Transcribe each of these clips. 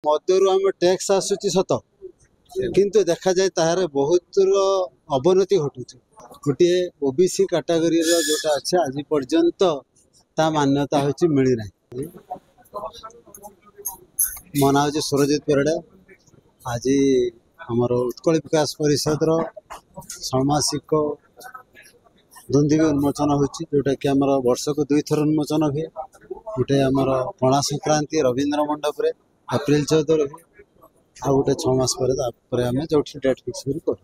मदरु आम टैक्स आसूची सत किंतु देखा जाए तार बहुत अवनति घटू गोटे ओबीसी कैटेगरी जोटा अच्छे आज पर्यंत ता मान्यता हूँ मिली ना। मो ना हूँ सुरजित परिड़ा। आज आमर उत्कल विकास परिषद षाण्मासिक दुंदीबी उन्मोचन होची जोटा कि आमर वर्ष को 2 थर उन्मोचन हुए। गोटे आमर पणा संक्रांति रवींद्र मंडप रे एप्रिल 14 हुए आ गोटे 6 मास पर आम जो डेट फिक्स कर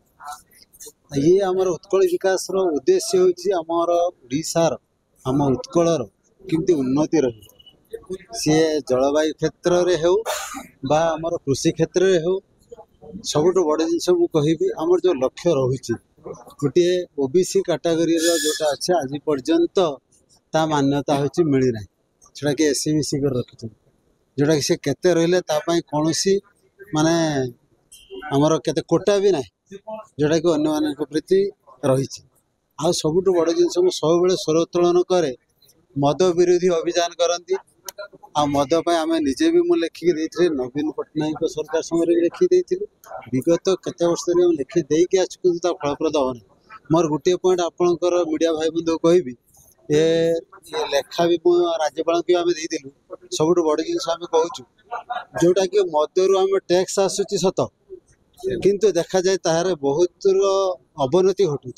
ये आमर उत्कल विकास उद्देश्य होची आमर ओडिशार आम उत्कलर किंतु उन्नति रही सी जलवायु क्षेत्र रे हो बा आमर कृषि क्षेत्र रे हो सबुठ बड़ जिनस मुझे आमर जो लक्ष्य रही गोटे ओबीसी कैटेगरी जोटा अच्छे आज पर्यंत ता मान्यता हूँ मिली ना जोटा कि एससीबीसी कर रखी जोटा कि से केते रहिले तापाई कौन सी माने आमर केते कोटा भी ना जोटा कि अन्य मान प्रति रही आ सबुठ बड़ जिनस मुझे सब स्वर उत्तोलन करे मद विरोधी अभियान करती आ मद आम निजे भी मुझे लिखिकी नवीन पट्टनायक सरकार समय लिखी विगत केते वर्ष लिखी देकी आसुता फलप्रद होना। मोर गोटे पॉइंट आपणकर मीडिया भाई बंधु कहबी ये लेखा भी राज्यपाल भी आम देलु सबुठ बड़ जिनस आम कहूँ जोटा कि मदरु आम टैक्स आसूची सत किंतु देखा जाए तार बहुत अवनति घटू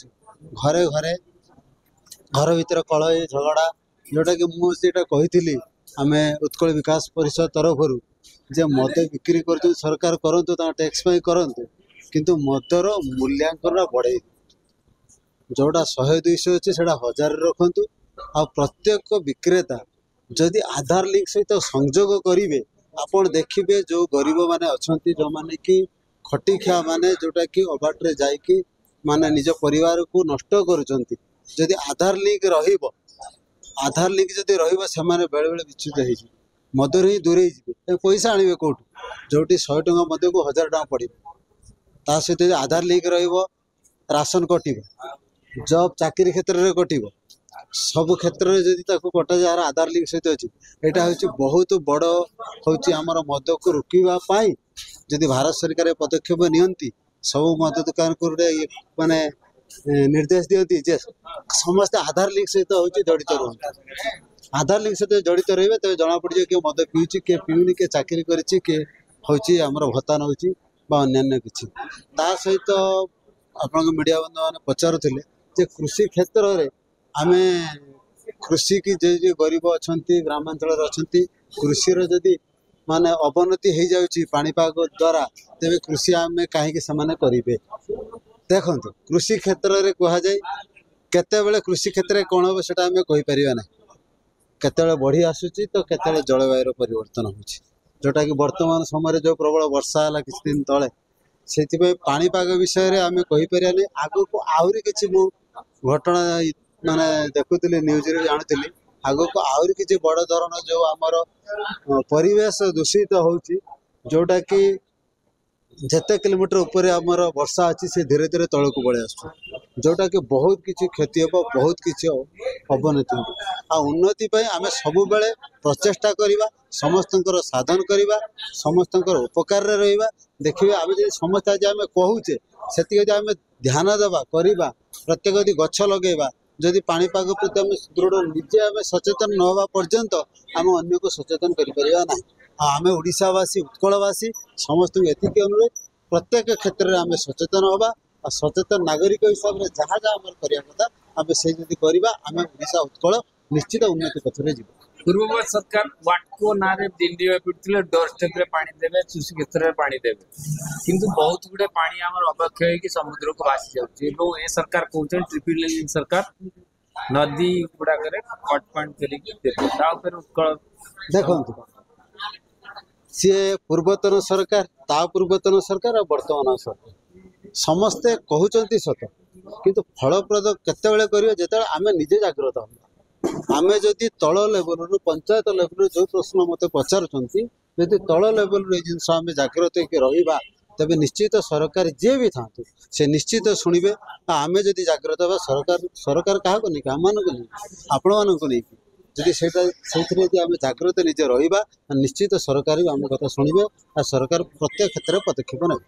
घरे घरे घर भीतर कलह झगड़ा जोटा कि मुझे कही आम उत्कल विकास परिषद तरफ जे मद बिक्री कर सरकार करंतु टैक्स करंतु किंतु मदर मूल्यांकन बढ़े जोटा 100-200 अच्छे से 1000 रखु आ प्रत्येक विक्रेता जदि आधार लिंक सहित संजोग करेंगे आपड़ देखिए जो गरीब माने अच्छा जो मैंने कि खटिखिया माने जोटा कि अबाटे जाकि माने निज परिवार को नष्ट करुँच आधार लिंक रहिबो आधार लिंक जदि रहिबो से बेले बेले विच्युत हो मदर ही दूरे पैसा आने कौटू जोटी 100 टଙ୍କା मद को 1000 टଙ୍କା पड़े ता सहित आधार लिंक रहिबो राशन कटिबो जॉब चाकरी क्षेत्र में कटिबो सब क्षेत्र में जदि कटा जार आधार लिंक सहित अच्छी यहाँ हूँ बहुत बड़ हूँ आमर मद को रोकवाई जदि भारत सरकार पदक्षेप नियंती सब मद दुकान को माने निर्देश दियंती जे समस्त आधार लिंक सहित हूँ जड़ित रुहति आधार लिंक सहित जड़ित रही तेज जना पड़ किए मद पीऊँच किए पीऊनी किए चाकरी करी किए हूँ आमर भत्ता नौ अन्य किसी सहित आपण मीडिया बंधु मैंने पचारुले जे कृषि क्षेत्र में आम कृषि की जे गरीब अच्छा ग्रामांचल अच्छा कृषि जदि माने अवनति हो जाऊँगी पाणीपाग द्वारा तेरे कृषि आम कहीं करेंगे देखो कृषि क्षेत्र में कहुए केते कृषि क्षेत्र में कौन हम से कहीपर ना केते बढ़ी आसूची तो केते जलवायु परिवर्तन होची जोटा कि वर्तमान समय जो प्रबल वर्षा है किसी दिन तले से पाणीपाग विषय में आम कहीपर आग को आहरी किसी घटना माने देखुली न्यूज रे जानुली आग को आहरी किसी बड़ धरण जो आमर परिवेश दूषित होची जोटा कि जेते किलोमीटर ऊपर आमर वर्षा अच्छी से धीरे धीरे तल को बढ़े आस जोटा कि बहुत किसी क्षति हम बहुत किसी अवनति आ उन्नति आम सब बेले प्रचेषा करवा समस्त साधन करवा समस्त उपकार रहा देखिए आम जो समस्त आज आम कहूचे से आम ध्यान देवा करवा प्रत्येक यदि गछ लगेगा जदि पाणीपाग प्रति आम दृढ़ निजे आम सचेतन न हवा पर्यंत आम अन्य को सचेतन करिपरिबा ना आम ओडिशावासी उत्कलवासी समस्त एतिक अनुरोध प्रत्येक क्षेत्र में आम सचेतन हवा और सचेतन नागरिक हिसाब से जहाँ जहाँ आम करिया कथा आम से जदि करवा आम ओडिशा उत्कल निश्चित उन्नति पथरे जीव। पूर्ववर्त सरकार वाटको ना दिल्ली पीड़ते डोर स्टेप पानी देवे कृषि क्षेत्र में पानी देवे किंतु बहुत गुड़े पानी आम अवक्षय होगी समुद्र को भासी जाऊँगी ए सरकार कहते ट्रिपल लाइन सरकार नदी गुड़ाक कट पॉइंट कर उत्कल देखो सी पूर्वतन सरकार ता पूर्वतन सरकार और वर्तमान सरकार समस्ते कहते सत किंतु फलप्रद केते कर आम निजे जागृत हम आम जदि तल लेवल रु पंचायत लेवल जो प्रश्न मत पचारुंट जदि तल लेवल जिनस आम जागृत रहा तेज निश्चित सरकार जी भी था से निश्चित शुणे आम जदि जागृत हाँ सरकार सरकार क्या नहीं आम मानक नहीं आपण मानक नहीं ଯଦି ସେଇଥିରେ ଯଦି ଆମେ ଜାଗ୍ରତ ନିଜେ ରହିବା ନିଶ୍ଚିତ ସରକାର ବି ଆମ କଥା ଶୁଣିବେ ଆଉ ସରକାର ପ୍ରତ୍ୟେକ କ୍ଷେତ୍ରରେ ପଦକ୍ଷେପ ନେବେ।